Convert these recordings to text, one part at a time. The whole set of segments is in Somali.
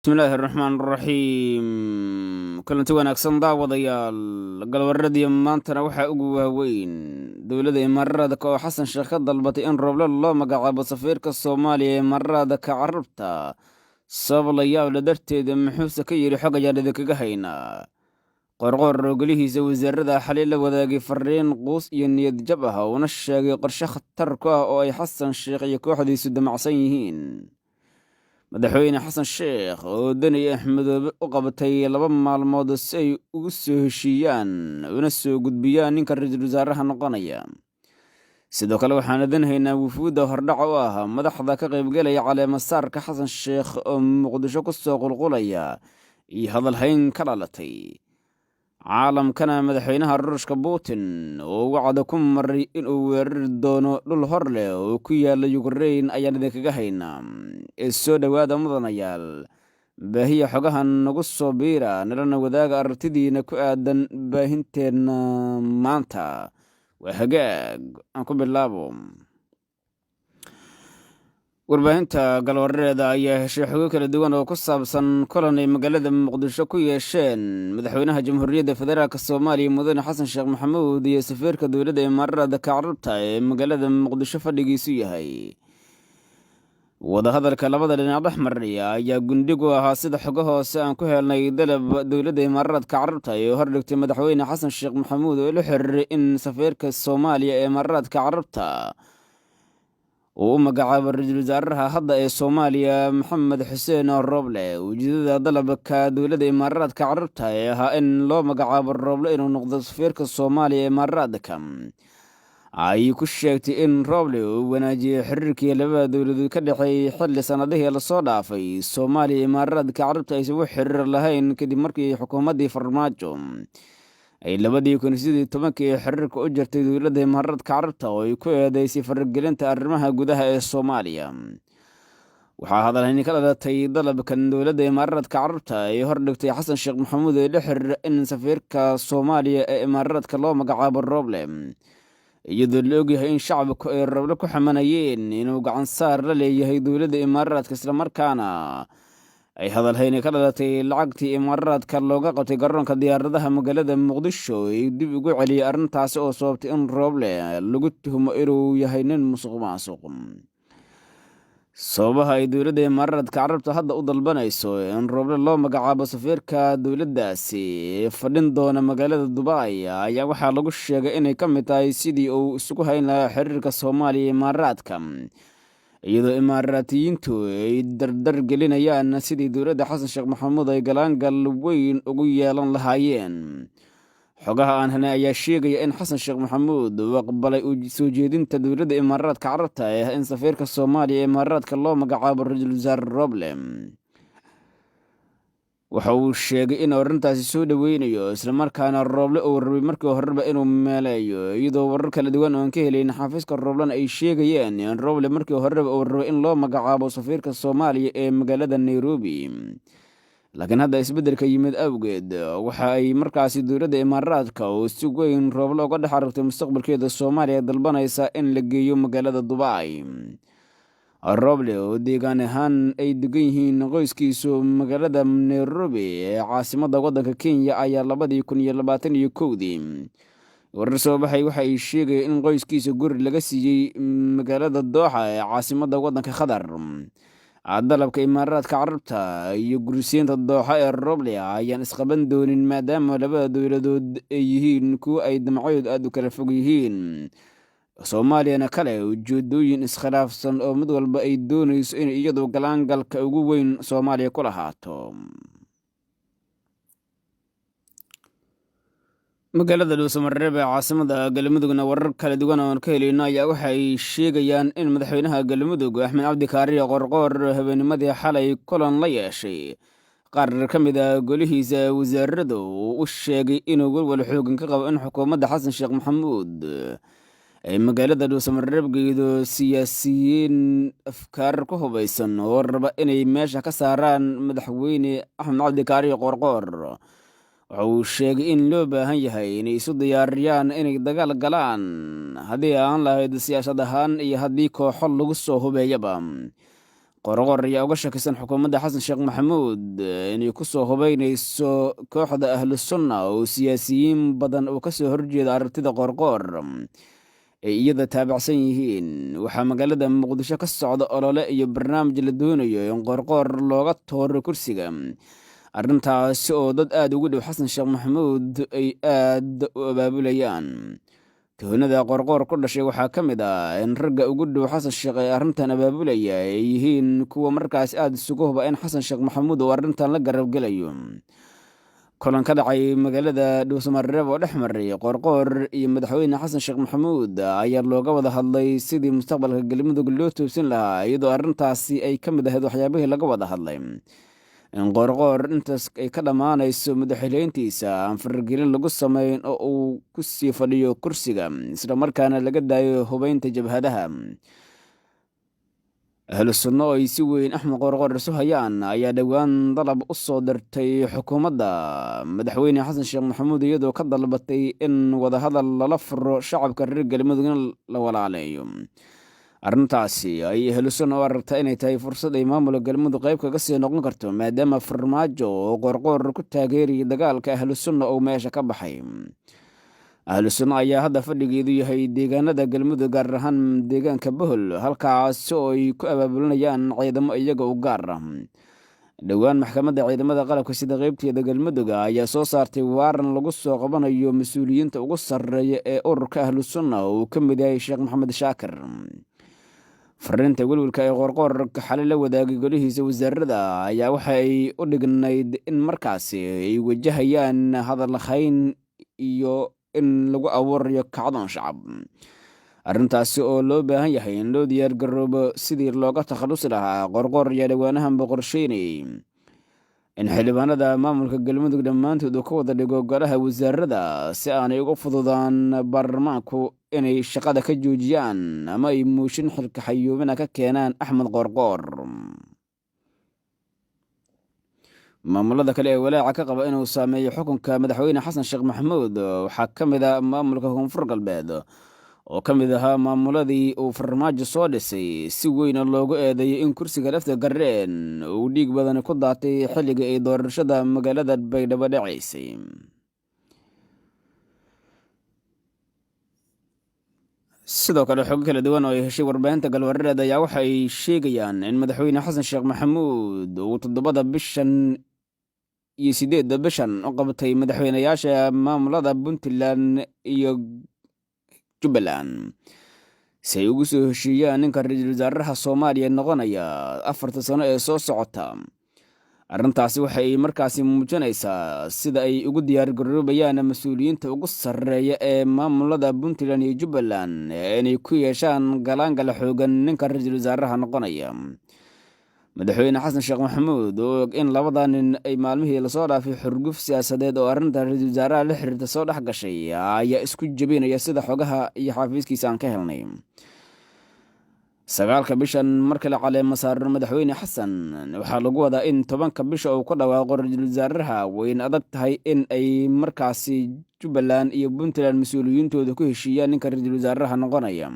bismillaahi raxmaan raxiim kulanti wanaagsan daawadayaal galwaradii maantana waxaa ugu waaweyn dowladda imaaraadka oo xasan sheekh ka dalbatay in rooble loo magacaabo safiirka soomaaliya ee imaaraadka carabta sabab la yaab la darteeda muxuuse ka yidhi xog ayaan idinkaga haynaa qorqoor golihiisa wasaarada xalay la wadaagay fariin quus iyo niyad jab ah uuna sheegay qorshe khatar ku ah oo ay xasan sheekh iyo kooxdiisu damacsan yihiin madaxweyne xasan sheekh oo dani axmedoobe u qabatay 2 maalmood si ay ugu soo heshiiyaan una soo gudbiyaan ninka ra'iisul wasaaraha noqonaya sidoo kale waxaan idinhaynaa wufuudda hordhaca u ah madaxda ka qaybgelaya caleemasaarka xasan sheekh oo muqdisho ku soo qulqulaya iyo hadalhayn ka dhalatay caalamkana madaxweynaha ruushka putin oo wacda ku maray inuu weerari doono dhul hor leh oo ku yaala Ukraine ayaan idinkaga haynaa ee soo dhowaada mudanayaal baahiya xogahan nagu soo biira nalana wadaaga aragtidiina ku aadan baahinteenna maanta waa hagaag aan ku bilaabo warbaahinta galwareeda ayaa heshay xogo kala duwan oo ku saabsan kulan ay magaalada muqdisho ku yeesheen madaxweynaha jamhuuriyadda federaalk soomaaliya mudane xasan sheekh maxamuud iyo safiirka dowladda imaaraadka carabta ee magaalada muqdisho fadhigiisu yahay wadahadalka labada dhinac dhex maraya ayaa gundhigu ahaa sida xogo hoose aan ku helnay dalab dowladda imaaraadka carabta ee hordhigtay madaxweyne xasan sheekh maxamuud oo la xiriiray in safiirka soomaaliya ee imaaraadka carabta uu u magacaabo ra'iisul wasaaraha hadda ee Soomaaliya Maxamed Xuseen Roble ujeedada dalabka dowladda imaaraadka carabta ee ahaa in loo magacaabo Roble inuu noqdo safiirka Soomaaliya ee imaaraadka ay ku sheegtay in Roble uu wanaajiyo xiriirkii labada dowladood ka dhaxeeyay xilli sanadihii la soo dhaafay Soomaaliya iyo imaaraadka carabta aysan wax xiriir lahayn kadib markii xukuumaddii Farmaajo ay 2010 xiriirka u jirtay dowladda imaaraadka carabta oo ay ku eedeysay faragelinta arrimaha gudaha ee Soomaaliya waxaa hadalhayn ka dhalatay dalabkan dowladda imaaraadka carabta ay hordhigtay xasan sheekh maxamuud ee la xiriira in safiirka Soomaaliya ee imaaraadka loo magacaabo Roble iyadoo la ogyahay in shacabku ay Roble ku xamanayeen inuu gacan saar la leeyahay dowladda imaaraadka isla markaana ay hadalhayn ka dhalatay lacagtii imaaraadka looga qabtay garoonka diyaaradaha magaalada muqdisho ay dib ugu celiyay arrintaasi oo sababtay in Roble lagu tuhumo inuu yahay nin musuqmaasuq sababaha ay dowladda imaaraadka carabta hadda u dalbanayso in Roble loo magacaabo safiirka dowladdaasi fadhin doona magaalada Dubai ayaa waxaa lagu sheegay inay ka mid tahay sidii uu isugu hayn lahaa xiriirka Soomaaliya iyo imaaraadka iyadoo imaaraatiyiintu ay dardar gelinayaan sidii dowladda xasan sheekh maxamuud ay galaangal weyn ugu yeelan lahaayeen xogaha aan helnay ayaa sheegaya in xasan sheekh maxamuud uu aqbalay soo jeedinta dowladda imaaraadka carabta ee in safiirka Soomaaliya ee imaaraadka loo magacaabo ra'iisul wasaare Roble waxa uu sheegay in arrintaasi soo dhaweynayo isla markaana Roble uu rabay markii horeba inuu meeleeyo iyadoo warar kala duwan oo aan ka helin xafiiska Roble ay sheegayeen in Roble markii horeba uu rabay in loo magacaabo safiirka Soomaaliya ee magaalada Nairobi laakiin hadda isbeddelka yimid awgeed waxa ay markaasi dowladda imaaraadka oo si weyn Roble uga dhex aragtay mustaqbalkeeda Soomaaliya dalbanaysa in la geeyo magaalada Dubai Roble oo deegaan ahaan ay degan yihiin qoyskiisu magaalada Nairobi ee caasimadda waddanka Kenya ayaa 2021 warar soo baxay waxa ay sheegayeen in qoyskiisa guri laga siiyey magaalada Doha ee caasimadda waddanka Qatar dalabka imaaraadka carabta iyo gurisiinta Doha ee Roble ayaan isqaban doonin maadaama labada dowladood ay yihiin kuwa ay damacoodu aad u kala fog yihiin Soomaaliyana kale ujeedooyin iskhilaafsan oo mid walba ay doonayso in iyadu galaangalka ugu weyn Soomaaliya ku lahaato magaalada Dhuusamareeb ee caasimadda Galmudugna warar kala duwan oo aan ka helayno ayaa waxa ay sheegayaan in madaxweynaha Galmudug Axmed Cabdi Kaariye Qorqoor habeennimadii xalay kulan la yeeshay qaar ka mid ah golihiisa wasaaradu uu sheegay inuu walwal xoogan ka qabo in xukuumadda xasan sheekh maxamuud ay magaalada Dhuusamareeb geedo siyaasiyiin afkaar ku hubaysan oo raba inay meesha ka saaraan madaxweyne Axmed Cabdi Kaariye Qorqoor waxa uu sheegay in loo baahan yahay inay isu diyaariyaan inay dagaal galaan haddii aan lahayd siyaasad ahaan iyo haddii kooxo lagu soo hubeeyaba qorqor ayaa uga shakisan xukuumadda xasan sheekh maxamuud inay ku soo hubeynayso kooxda ahlu sunna oo siyaasiyiin badan oo kasoo horjeeda aragtida qorqoor ay iyada taabacsan yihiin. waxaa magaalada muqdisho ka socda olole iyo barnaamij la doonayo in qorqoor looga tooro kursiga, arrintaasi oo dad aada ugu dhow xasan sheekh maxamuud ay aada u abaabulayaan. tuhunada qorqoor ku dhashay waxaa ka mid ah in ragga ugu dhow xasan sheekh ee arrintan abaabulaya ay yihiin kuwa markaas aada isugu huba in xasan sheekh maxamuud uu arrintan la garabgelayo. kulan ka dhacay magaalada dhuusamareeb oo dhex maray qorqoor iyo madaxweyne xasan sheekh maxamuud ayaa looga wada hadlay sidii mustaqbalka galmudug loo toobsin lahaa, iyadoo arrintaasi ay ka mid ahayd waxyaabihii laga wada hadlay in qorqoor intaas ay ka dhammaanayso madaxweyneyntiisa aan faragelin lagu sameyn oo uu ku sii fadhiyo kursiga, isla markaana laga daayo hubeynta jabhadaha. ahlu sunno oo ay si weyn axmed qorqoor isu hayaan ayaa dhowaan dalab u soo dirtay xukuumadda madaxweyne xasan sheekh maxamuud, iyadoo ka dalbatay in wadahadal lala furo shacabka reer galmudug in la walaaleeyo. arrintaasi ay ahlu sunna u aragtaa inay tahay fursad ay maamulka galmudug qayb kaga sii noqon karto, maadaama farmaajo oo qorqoor ku taageerayay dagaalka ahlu sunna uu meesha ka baxay. ahlu sunna ayaa hadda fadhigeedu yahay deegaanada galmudug, gaar ahaan deegaanka bohol, halkaasi oo ay ku abaabulinayaan ciidamo iyaga u gaar ah. dhowaan maxkamadda ciidamada qalabka sida qeybteeda galmudug ayaa soo saartay waaran lagu soo qabanayo mas-uuliyiinta ugu sarreeya ee ururka ahlu sunna oo uu ka mid yahay sheekh maxamed shaakir. fariinta welwelka ee qorqoorka xalay la wadaagay golihiisa wasaarada ayaa waxa ay u dhignayd in markaasi ay wajahayaan hadal hayn iyo in lagu abuurayo kacdoon shacab, arrintaasi oo loo baahan yahay in loo diyaar garoobo sidii looga takhalusi lahaa. qorqoor ayaa dhowaanahanba qorsheynayay in xildhibaanada maamulka galmudug dhammaantood uu ka wada dhigo golaha wasaarada si aanay uga fududaan baarlamaanku inay shaqada ka joojiyaan ama ay muushin xilka xayuubina ka keenaan axmed qorqoor. maamulada kale ee walaaca ka qaba inuu saameeyo xukunka madaxweyne xasan sheekh maxamuud waxaa ka mid ah maamulka koonfur galbeed oo ka mid ahaa maamuladii uu farmaajo soo dhisay, si weyna loogu eedeeyay in kursiga lafta gareen uu dhiig badan ku daatay xilligii ay doorashada magaalada baydhabo dhacaysay. sidoo kale xogo kala duwan oo ay heshay warbaahinta galwareed ayaa waxa ay sheegayaan in madaxweyne xasan sheekh maxamuud uu 7 bishan iyo 8 bishan u qabtay madaxweynayaasha maamulada puntland iyo jubbaland si ay ugu soo heshiiyaan ninka ra-iisul wasaaraha soomaaliya noqonaya 4 sano ee soo socota. arrintaasi waxay markaasi muujinaysaa sida ay ugu diyaar garoobayaan mas-uuliyiinta ugu sarreeya ee maamulada puntland iyo jubbaland inay ku yeeshaan galaangala xoogan ninka ra-iisul wasaaraha noqonaya. madaxweyne xasan sheekh maxamuud oo og in labada nin ay maalmihii lasoo dhaafay xurguf siyaasadeed oo arrinta ra-iisul wasaaraha la xiriirta soo dhex gashay ayaa isku jebinaya sida xogaha iyo xafiiskiisa aan ka helnay. 9 bishan marka la caleemo saaro madaxweyne xasan waxaa lagu wadaa in 10 bisha uu ku dhawaaqo ra-iisul wasaaraha, wayna adag tahay in ay markaasi jubbaland iyo puntland mas-uuliyiintooda ku heshiiyaan ninka ra-iisul wasaaraha noqonaya.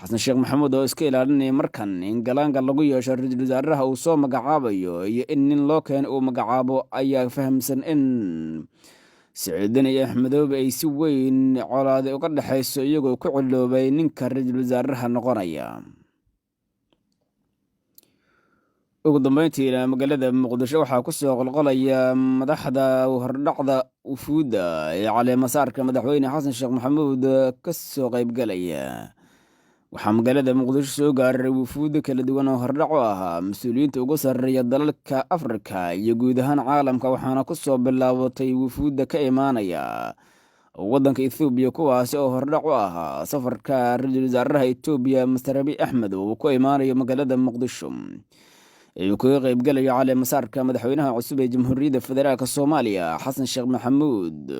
xasan sheekh maxamuud oo iska ilaalinaya markan in galaanka lagu yeesho ra-iisul wasaaraha uu soo magacaabayo iyo in nin loo keeno uu magacaabo ayaa fahamsan in siciidin iyo axmedoobe ay si weyn colaade uga dhexayso iyagoo ku ciloobay ninka ra-iisul wasaaraha noqonaya. ugu dambeyntiina magaalada muqdisho waxaa ku soo qolqolaya madaxda hordhacda ufuudda ee caleemasaarka madaxweyne xasan sheekh maxamuud ka soo qaybgalaya. waxaa magaalada muqdisho soo gaaray wufuudda kala duwan oo hordhac u ahaa mas-uuliyiinta ugu sarreeya dalalka afrika iyo guud ahaan caalamka, waxaana ku soo bilaabatay wufuudda ka imaanaya waddanka ethoobiya, kuwaasi oo hordhac u ahaa safarka ra-iisul wasaaraha etoobiya master abiy axmed oo uu ku imaanayo magaalada muqdisho ayuu kaga qaybgalayo caleemasaarka madaxweynaha cusub ee jamhuuriyadda federaalk soomaaliya xasan sheekh maxamuud.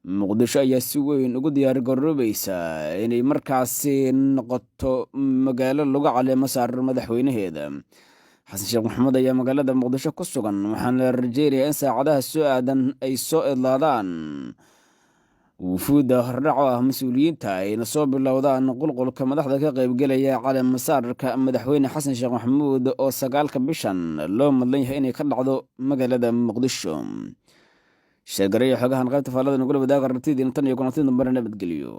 muqdisho ayaa si weyn ugu diyaar garoobaysa inay markaasi noqoto magaalo lagu caleemo saaro madaxweynaheeda. xasan sheekh maxamuud ayaa magaalada muqdisho ku sugan, waxaana la rajeynayaa in saacadaha soo aadan ay soo idlaadaan wufuudda hordhac oo ah mas-uuliyiinta ayna soo bilowdaan qulqulka madaxda ka qaybgelaya cali masaarka madaxweyne xasan sheekh maxamuud oo 9 bishan loo madlan yahay inay ka dhacdo magaalada muqdisho. sheegarayo xogahan qaybta faallada nagula wadaaga aragtidiina tan iyo kulanti dambena nabadgelyo.